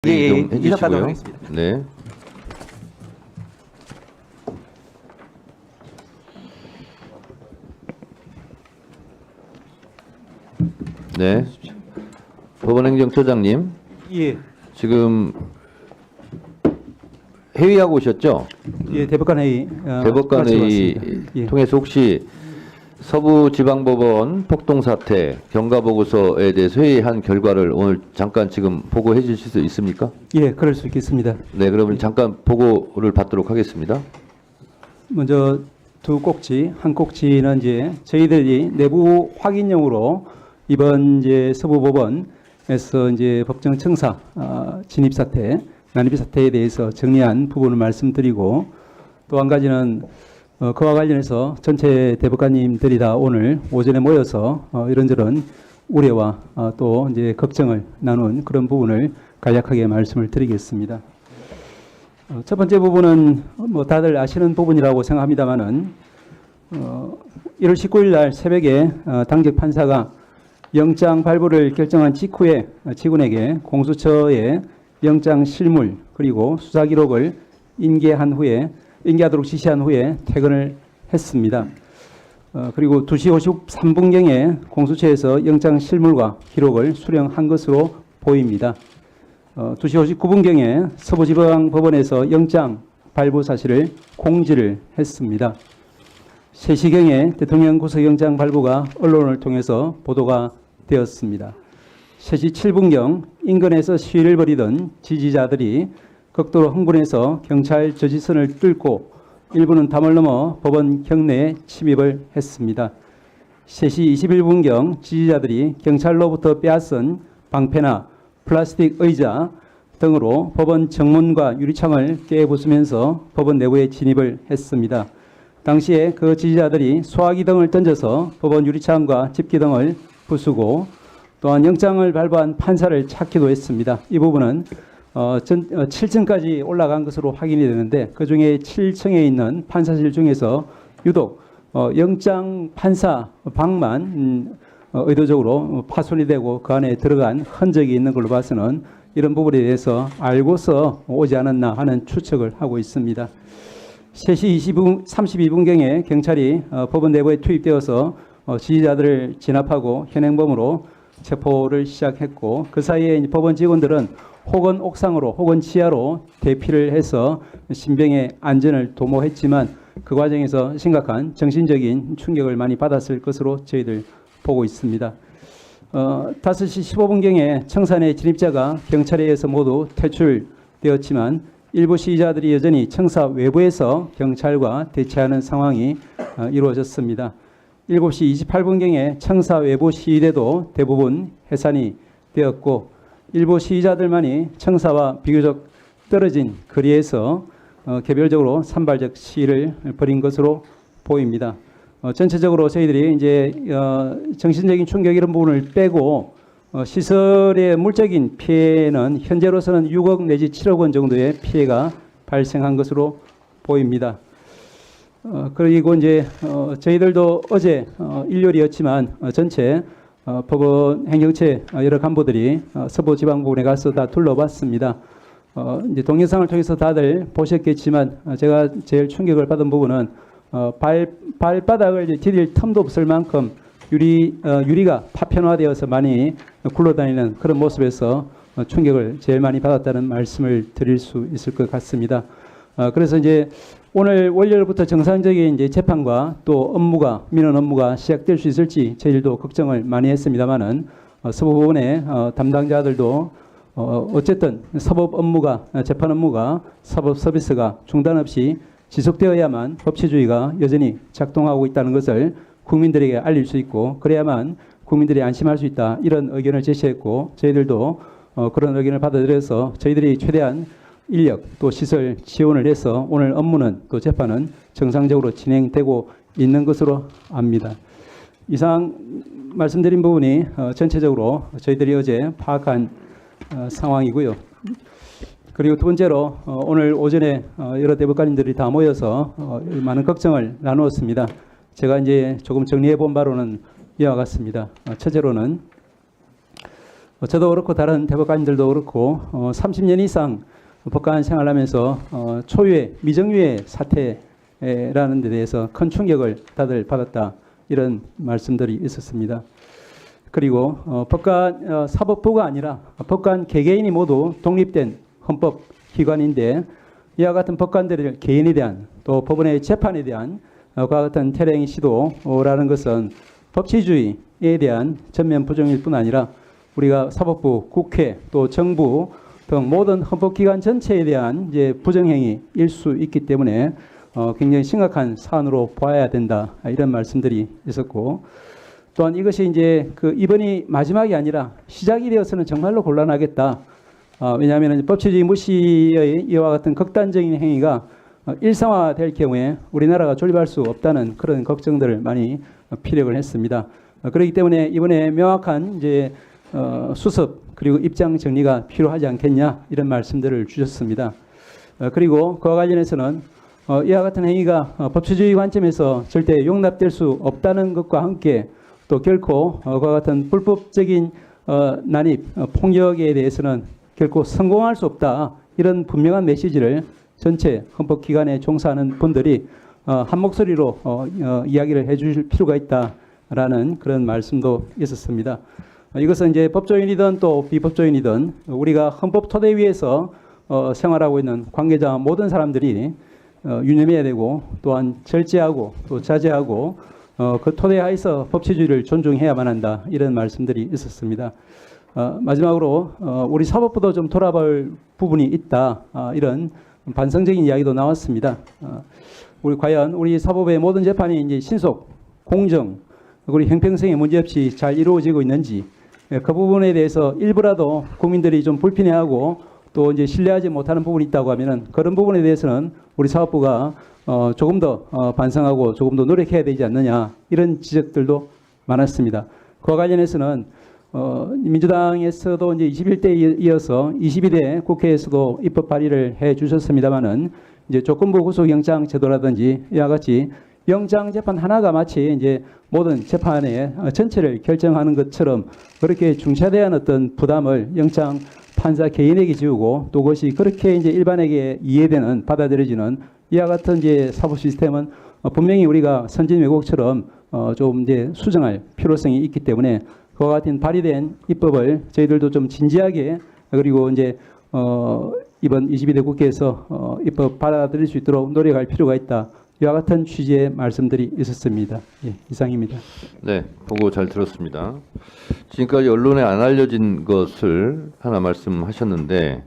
이동해 이사하도록 주시고요. 하겠습니다. 네. 네. 법원행정처장님, 예, 지금 회의하고 오셨죠? 예, 대법관 회의. 대법관 회의 마치고 왔습니다. 예. 통해서 혹시 서부지방법원 폭동사태 경과보고서에 대해서 회의한 결과를 오늘 잠깐 지금 보고해 주실 수 있습니까? 예, 그럴 수 있겠습니다. 네, 그러면 잠깐 보고를 받도록 하겠습니다. 먼저 두 꼭지, 한 꼭지는 이제 저희들이 내부 확인용으로 이번 이제 서부법원에서 이제 법정 청사 진입 사태, 난입 사태에 대해서 정리한 부분을 말씀드리고, 또 한 가지는 그와 관련해서 전체 대법관님들이 다 오늘 오전에 모여서 이런저런 우려와 또 이제 걱정을 나눈 그런 부분을 간략하게 말씀을 드리겠습니다. 첫 번째 부분은 뭐 다들 아시는 부분이라고 생각합니다만은 1월 19일 날 새벽에 당직 판사가 영장 발부를 결정한 직후에 직원에게 공수처에 영장 실물 그리고 수사 기록을 인계하도록 지시한 후에 퇴근을 했습니다. 그리고 2시 53분경에 공수처에서 영장 실물과 기록을 수령한 것으로 보입니다. 2시 59분경에 서부지방법원에서 영장 발부 사실을 공지를 했습니다. 3시경에 대통령 구속영장 발부가 언론을 통해서 보도가 되었습니다. 3시 7분경 인근에서 시위를 벌이던 지지자들이 극도로 흥분해서 경찰 저지선을 뚫고 일부는 담을 넘어 법원 경내에 침입을 했습니다. 3시 21분경 지지자들이 경찰로부터 빼앗은 방패나 플라스틱 의자 등으로 법원 정문과 유리창을 깨부수면서 법원 내부에 진입을 했습니다. 당시에 그 지지자들이 소화기 등을 던져서 법원 유리창과 집기 등을 부수고 또한 영장을 발부한 판사를 찾기도 했습니다. 이 부분은 7층까지 올라간 것으로 확인이 되는데 그중에 7층에 있는 판사실 중에서 유독 영장 판사 방만 의도적으로 파손이 되고 그 안에 들어간 흔적이 있는 걸로 봐서는 이런 부분에 대해서 알고서 오지 않았나 하는 추측을 하고 있습니다. 3시 32분경에 경찰이 법원 내부에 투입되어서 지지자들을 진압하고 현행범으로 체포를 시작했고 그 사이에 법원 직원들은 혹은 옥상으로 혹은 지하로 대피를 해서 신병의 안전을 도모했지만 그 과정에서 심각한 정신적인 충격을 많이 받았을 것으로 저희들 보고 있습니다. 5시 15분경에 청산의 진입자가 경찰에 의해서 모두 퇴출되었지만 일부 시위자들이 여전히 청사 외부에서 경찰과 대치하는 상황이 이루어졌습니다. 7시 28분경에 청사 외부 시위대도 대부분 해산이 되었고 일부 시위자들만이 청사와 비교적 떨어진 거리에서 개별적으로 산발적 시위를 벌인 것으로 보입니다. 전체적으로 저희들이 이제 정신적인 충격 이런 부분을 빼고 시설의 물적인 피해는 현재로서는 6억 내지 7억 원 정도의 피해가 발생한 것으로 보입니다. 그리고 이제 저희들도 어제 일요일이었지만 전체 법원 행정처 여러 간부들이 서부지방법원에 가서 다 둘러봤습니다. 이제 동영상을 통해서 다들 보셨겠지만 제가 제일 충격을 받은 부분은 발바닥을 이제 디딜 틈도 없을 만큼 유리가 파편화되어서 많이 굴러다니는 그런 모습에서 충격을 제일 많이 받았다는 말씀을 드릴 수 있을 것 같습니다. 그래서 이제 오늘 월요일부터 정상적인 이제 재판과 또 민원 업무가 시작될 수 있을지 저희들도 걱정을 많이 했습니다만은 서부법원의 담당자들도 어쨌든 재판 업무가 사법 서비스가 중단 없이 지속되어야만 법치주의가 여전히 작동하고 있다는 것을 국민들에게 알릴 수 있고 그래야만 국민들이 안심할 수 있다 이런 의견을 제시했고 저희들도 그런 의견을 받아들여서 저희들이 최대한 인력 또 시설 지원을 해서 오늘 업무는 또 재판은 정상적으로 진행되고 있는 것으로 압니다. 이상 말씀드린 부분이 전체적으로 저희들이 어제 파악한 상황이고요. 그리고 두 번째로 오늘 오전에 여러 대법관님들이 다 모여서 많은 걱정을 나누었습니다. 제가 이제 조금 정리해 본 바로는 이와 같습니다. 첫째로는 저도 그렇고 다른 대법관님들도 그렇고 30년 이상 법관 생활하면서 초유의 미정유의 사태라는 데 대해서 큰 충격을 다들 받았다, 이런 말씀들이 있었습니다. 그리고 법관 사법부가 아니라 법관 개개인이 모두 독립된 헌법기관인데, 이와 같은 법관들의 개인에 대한, 또 법원의 재판에 대한 그와 같은 태령 시도라는 것은 법치주의에 대한 전면 부정일 뿐 아니라 우리가 사법부, 국회, 또 정부 등 모든 헌법기관 전체에 대한 이제 부정행위일 수 있기 때문에 굉장히 심각한 사안으로 봐야 된다, 이런 말씀들이 있었고, 또한 이것이 이제 이번이 마지막이 아니라 시작이 되어서는 정말로 곤란하겠다. 왜냐하면 법치주의 무시의 이와 같은 극단적인 행위가 일상화될 경우에 우리나라가 존립할 수 없다는 그런 걱정들을 많이 피력을 했습니다. 그렇기 때문에 이번에 명확한 이제 수습 그리고 입장 정리가 필요하지 않겠냐, 이런 말씀들을 주셨습니다. 그리고 그와 관련해서는 이와 같은 행위가 법치주의 관점에서 절대 용납될 수 없다는 것과 함께, 또 결코 그와 같은 불법적인 난입, 폭력에 대해서는 결코 성공할 수 없다, 이런 분명한 메시지를 전체 헌법기관에 종사하는 분들이 한 목소리로 이야기를 해주실 필요가 있다라는 그런 말씀도 있었습니다. 이것은 이제 법조인이든 또 비법조인이든 우리가 헌법 토대 위에서 생활하고 있는 관계자 모든 사람들이 유념해야 되고, 또한 절제하고 또 자제하고 그 토대 하에서 법치주의를 존중해야만 한다, 이런 말씀들이 있었습니다. 마지막으로 우리 사법부도 좀 돌아볼 부분이 있다, 이런 반성적인 이야기도 나왔습니다. 우리 과연 우리 사법의 모든 재판이 이제 신속, 공정, 그리고 형평성에 문제없이 잘 이루어지고 있는지, 그 부분에 대해서 일부라도 국민들이 좀 불편해하고 또 이제 신뢰하지 못하는 부분이 있다고 하면은, 그런 부분에 대해서는 우리 사법부가 조금 더 반성하고 조금 더 노력해야 되지 않느냐, 이런 지적들도 많았습니다. 그와 관련해서는 민주당에서도 이제 21대에 이어서 22대 국회에서도 입법 발의를 해 주셨습니다만은, 이제 조건부 구속영장 제도라든지 이와 같이 영장 재판 하나가 마치 이제 모든 재판의 전체를 결정하는 것처럼 그렇게 중차대한 어떤 부담을 영장 판사 개인에게 지우고, 또 그것이 그렇게 이제 일반에게 이해되는, 받아들여지는 이와 같은 이제 사법 시스템은 분명히 우리가 선진 외국처럼 좀 이제 수정할 필요성이 있기 때문에, 그와 같은 발의된 입법을 저희들도 좀 진지하게, 그리고 이제 이번 22대 국회에서 입법 받아들일 수 있도록 노력할 필요가 있다, 이와 같은 취지의 말씀들이 있었습니다. 예, 이상입니다. 네, 보고 잘 들었습니다. 지금까지 언론에 안 알려진 것을 하나 말씀하셨는데,